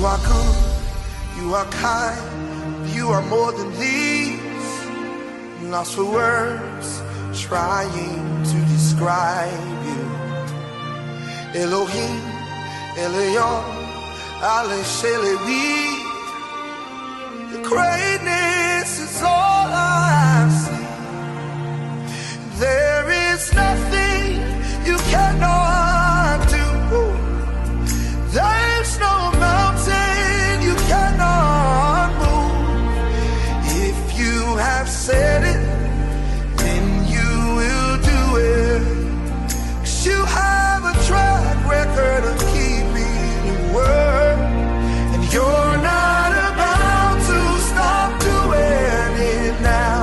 are good, you are kind, you are more than these. Lost for words, trying to describe you. Elohim, Elion, Ale Shelewi. Your greatness is all I see. There is nothing you cannot do. There's no mountain you cannot move. If you have said it, then you will do it. 'Cause you have a track record of keeping your word, and you're not about to stop doing it now.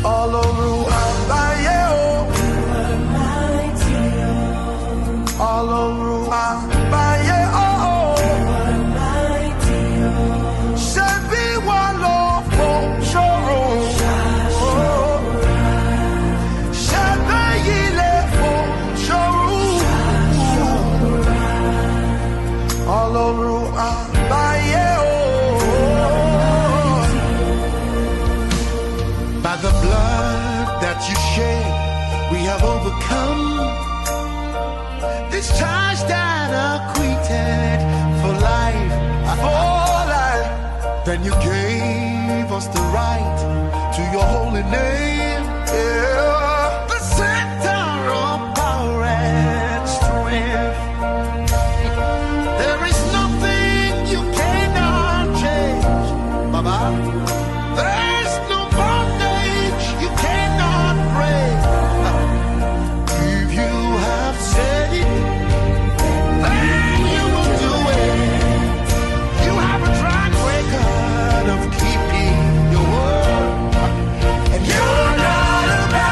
All over Hawaii, all over Hawaii, should be one love for showroom. Should be for showroom. All over Hawaii. By the blood that you shed, we have overcome. This charge that acquitted for life, Then you gave us the right to your holy name. Yeah. The center of power and strength. There is nothing you cannot change, Baba. There's no bondage you cannot break. If you have said it, then you will do it. You have a track record of keeping your word, and you're not about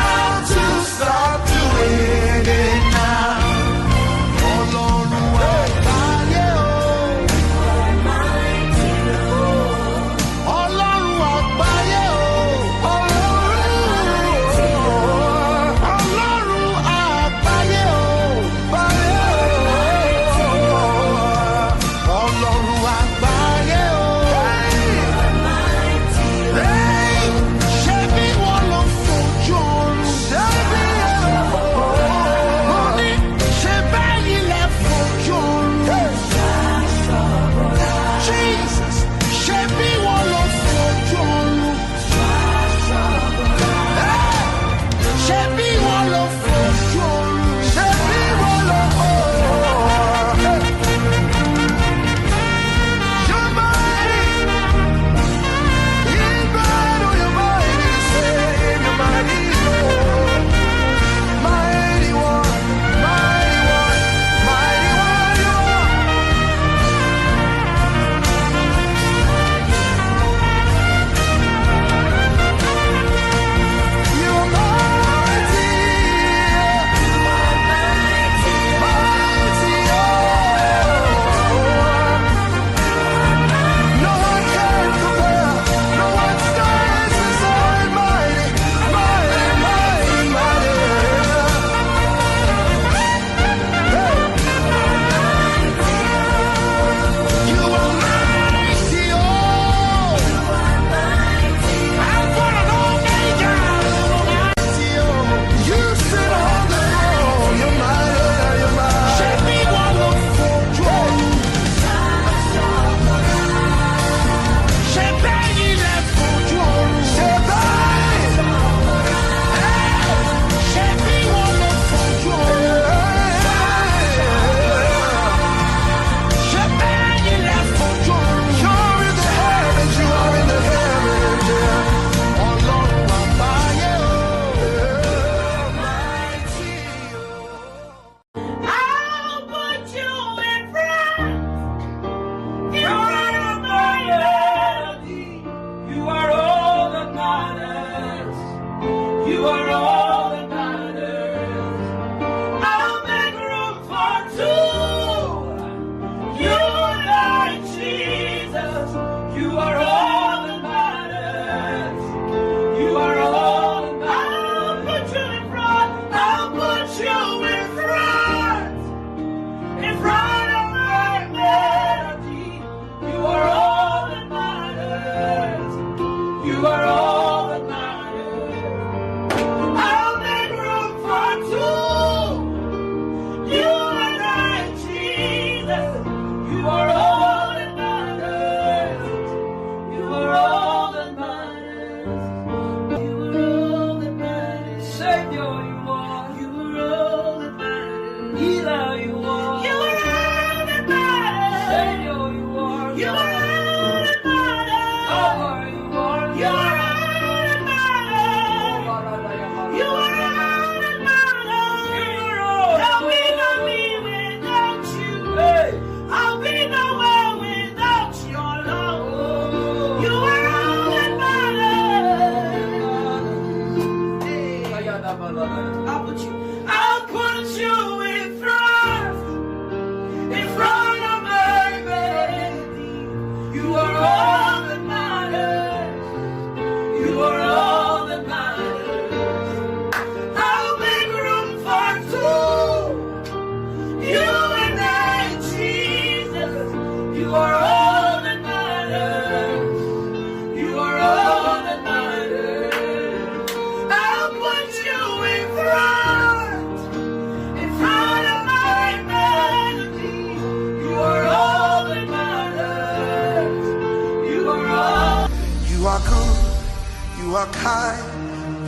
are kind,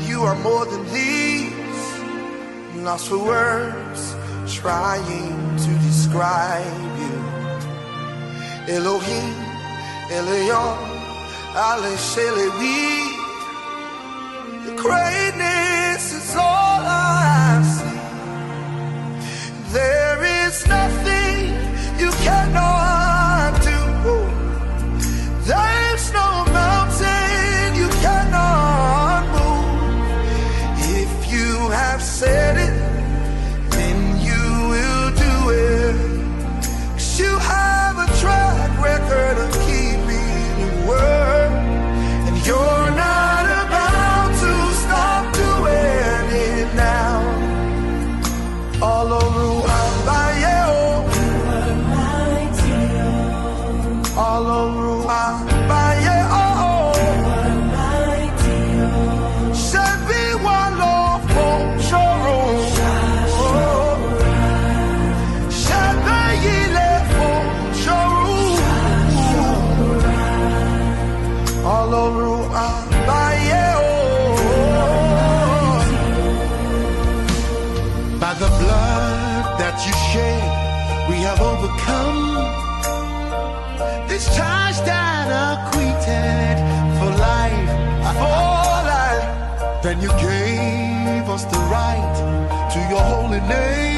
you are more than these. Lost for words, trying to describe you. Elohim, Elion, Ale Shelewi. Your greatness is all I see. There is nothing you cannot do. There's no mountain you cannot move. If you have said it, then you will do it. 'Cause you have a track record of keeping your word, and you're not about to stop doing it now. All over all over by the blood that you shed, we have overcome. This charge that acquitted for life, for life. Then you gave us the right to your holy name.